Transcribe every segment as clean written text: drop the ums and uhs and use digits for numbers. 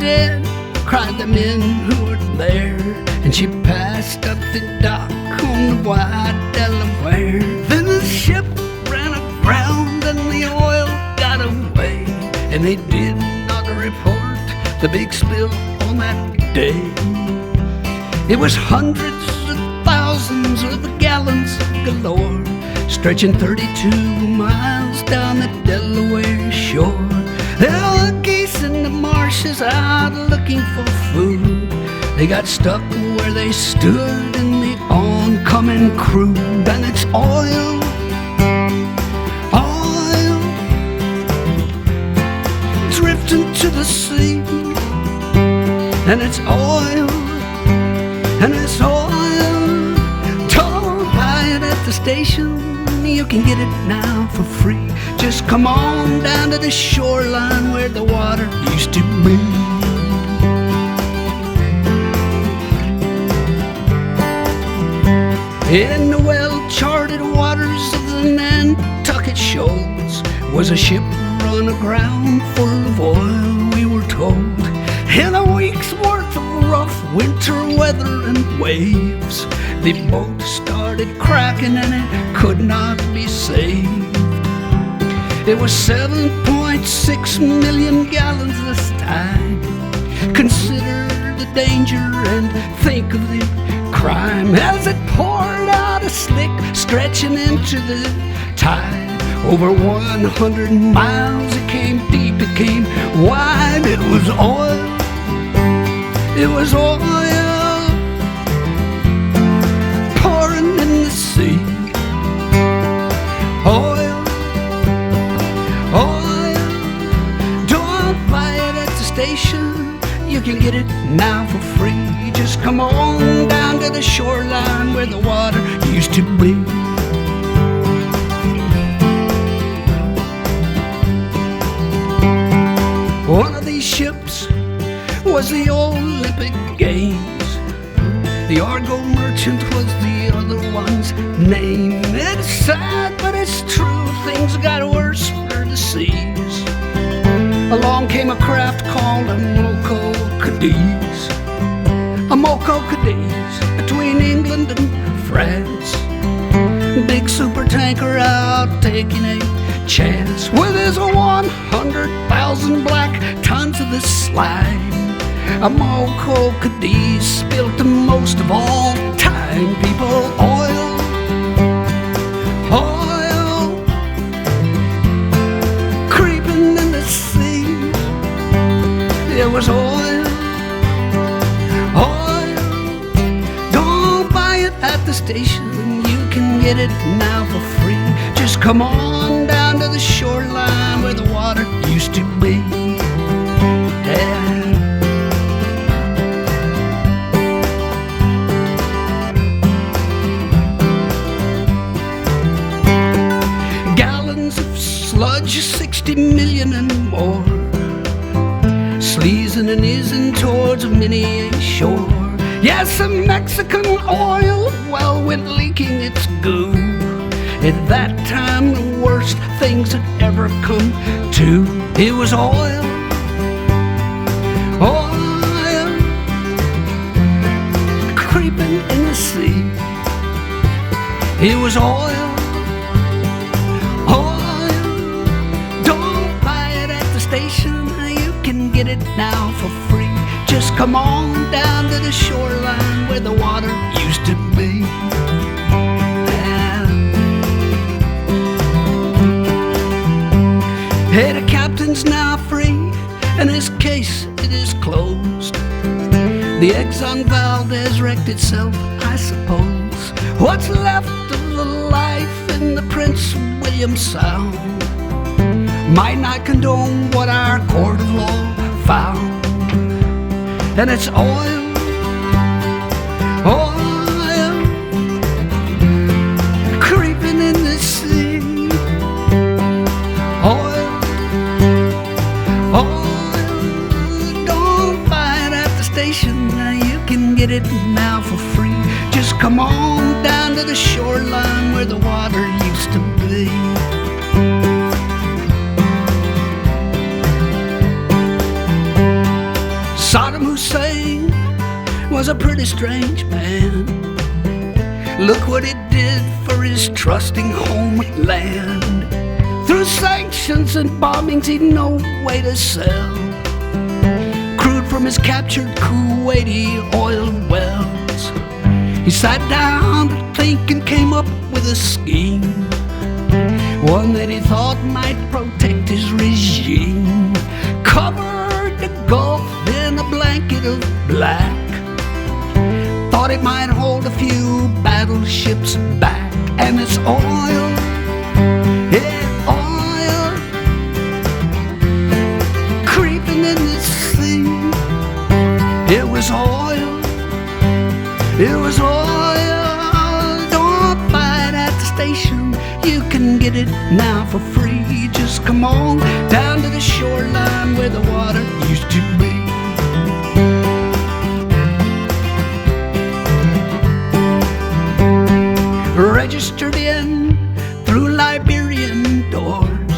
dead," cried the men who were there. And she passed up the dock on the wide Delaware. Then the ship ran aground and the oil got away, and they did not report the big spill on that day. It was hundreds of thousands of gallons galore, stretching 32 miles down the Delaware shore. There were geese in the marshes out looking for food. They got stuck where they stood in the oncoming crude. And it's oil, oil, drifting to the sea. And it's oil, and it's oil. Don't buy it at the station, you can get it now for free. Just come on down to the shoreline where the water used to be. In the well-charted waters of the Nantucket shoals was a ship run aground full of oil, we were told. In a week's worth of rough winter weather and waves, the boat started cracking and it could not be saved. It was 7.6 million gallons this time. Consider the danger and think of the crime as it poured out a slick, stretching into the tide. Over 100 miles, it came deep, it came wide. It was oil, it was oil, pouring in the sea. Oil, oil, don't buy it at the station, you can get it now for free. Just come on down to the shoreline where the water used to be. One of these ships was the Olympic Games. The Argo Merchant was the other one's name. It's sad, but it's true, things got worse for the seas. Along came a craft called a Moco Cadiz. A Moco Cadiz between England and France. Big super tanker out taking a chance with his 100,000 black tons of the slime. A Moco Cadiz spilt the most of all time. People, oil, oil, creeping in the sea. It was oil, oil. Don't buy it at the station, you can get it now for free. Just come on down to the shoreline where the water used to be. Yeah. Gallons of sludge, 60 million and more, sleazing and easing towards many a shore. Yes, some Mexican oil well went leaking its goo. At that time, the worst things had ever come to. It was oil, oil, creeping in the sea. It was oil, oil. Don't buy it at the station, you can get it now for free. Just come on down to the shoreline where the water used to be. Hey, the captain's now free, and his case, it is closed. The Exxon Valdez wrecked itself, I suppose. What's left of the life in the Prince William Sound might not condone what our court of law found. And it's oil, oil, creeping in the sea. Oil, oil, don't buy it at the station, you can get it now for free. Just come on down to the shoreline where the water used to be. Hussein was a pretty strange man. Look what it did for his trusting homeland. Through sanctions and bombings he'd no way to sell crude from his captured Kuwaiti oil wells. He sat down to think and came up with a scheme, one that he thought might protect his regime. Covered the Gulf in a blanket of black, thought it might hold a few battleships back. And it's oil, yeah, oil, creeping in the sea. It was oil, it was oil. Don't buy it at the station, you can get it now for free. Just come on down to the shoreline where the water used to be. Registered in through Liberian doors,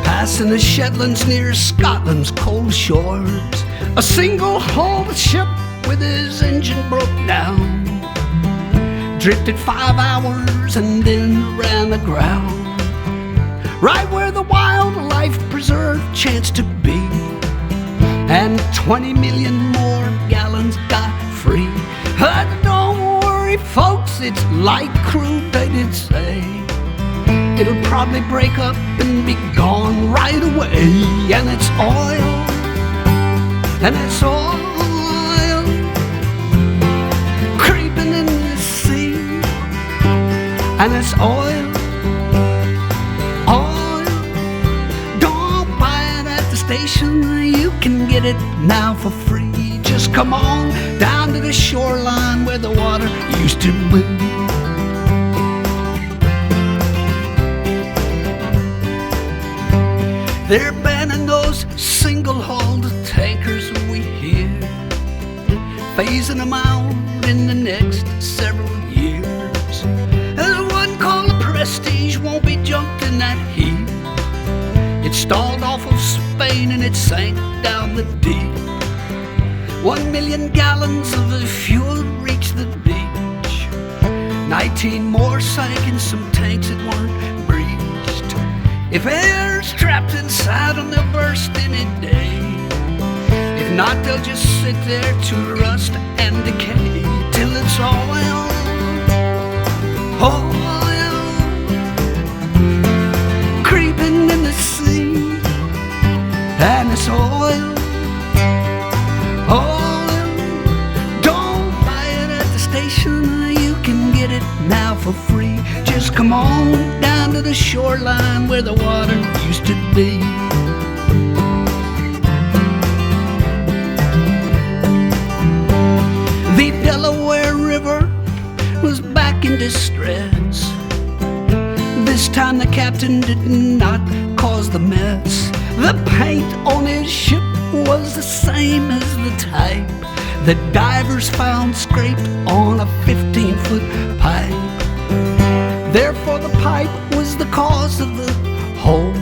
passing the Shetlands near Scotland's cold shores. A single-hulled ship with his engine broke down, drifted 5 hours and then ran aground, right where the wildlife preserve chanced to be, and 20 million more gallons got free. Don't worry, folks, it's light crude, they did say. It'll probably break up and be gone right away. And it's oil, and it's oil, creeping in the sea. And it's oil, oil. Don't buy it at the station, you can get it now for free. Just come on down to the shoreline where the water used to be. They're banning those single-hulled tankers we hear, phasing them out in the next several years. There's one called the Prestige, won't be jumped in that heat. It stalled off of Spain and it sank down the deep. 1 million gallons of the fuel reached the beach. 19 more sank in some tanks that weren't breached. If air's trapped inside them, they'll burst any day. If not, they'll just sit there to rust and decay till it's oil, oil, creeping in the sea. And it's oil, oil. Don't buy it at the station, you can get it now for free. Just come on down to the shoreline where the water used to be. The Delaware River was back in distress. This time the captain did not cause the mess. The paint on his ship was the same as the type that divers found scraped on a 15-foot pipe. Therefore the pipe was the cause of the hole.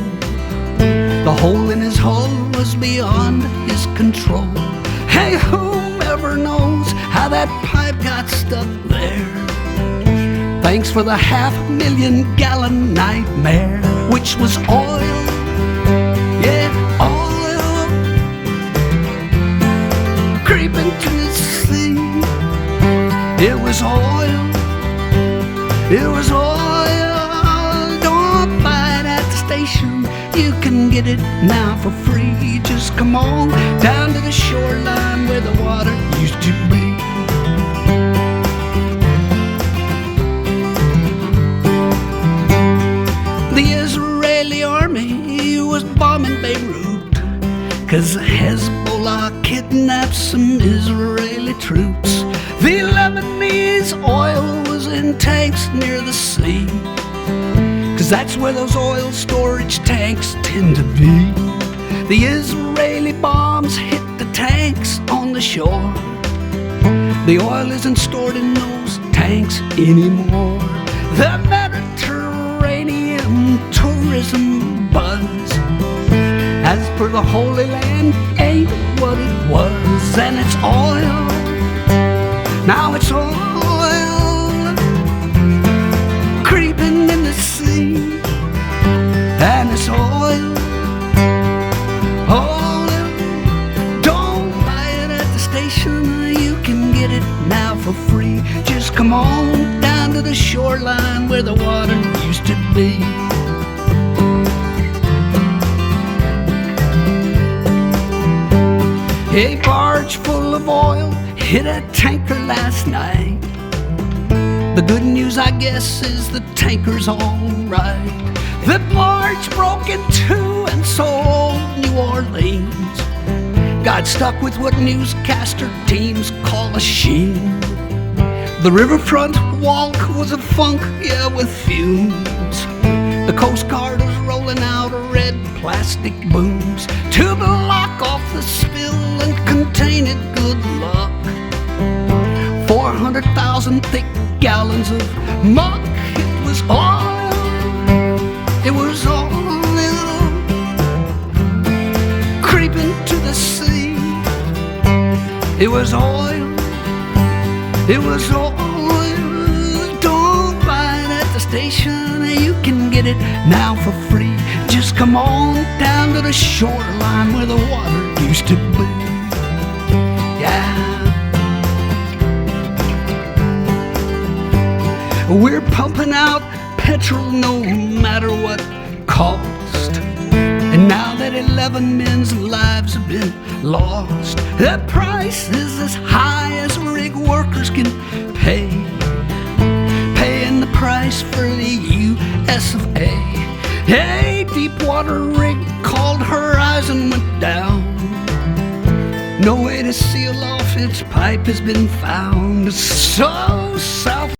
The hole in his hull was beyond his control. Hey, whoever knows how that pipe got stuck there? Thanks for the 500,000 gallon nightmare, which was oil, yeah, oil, creeping to the sea. It was oil, it was oil. Don't buy it at the station, you can get it now for free. Just come on down to the shoreline where the water used to be. The Israeli army was bombing Beirut, 'cause Hezbollah kidnapped some Israeli troops. The Lebanese oil was in tanks near the sea, 'cause that's where those oil storage tanks tend to be. The Israeli bombs hit the tanks on the shore. The oil isn't stored in those tanks anymore. The Mediterranean tourism buzz, as per the Holy Land, ain't what it was, and it's oil. Now it's oil creeping in the sea, and it's oil. Don't buy it at the station, you can get it now for free. Just come on down to the shoreline where the water used to be. A barge full of oil hit a tanker last night. The good news, I guess, is the tanker's all right. The barge broke in two, and so old New Orleans got stuck with what newscaster teams call a sheen. The riverfront walk was a funk, yeah, with fumes. The Coast Guard was rolling out red plastic booms to block off the spill and contain it, good luck. 400,000 thick gallons of muck. It was oil. It was oil creeping to the sea. It was oil. It was oil. Don't buy it at the station, you can get it now for free. Just come on down to the shoreline where the water used to be. Yeah. We're pumping out petrol no matter what cost. And now that 11 men's lives have been lost, the price is as high as rig workers can pay. Paying the price for the US of A. A deep water rig called Horizon went down. No way to seal off its pipe has been found. So south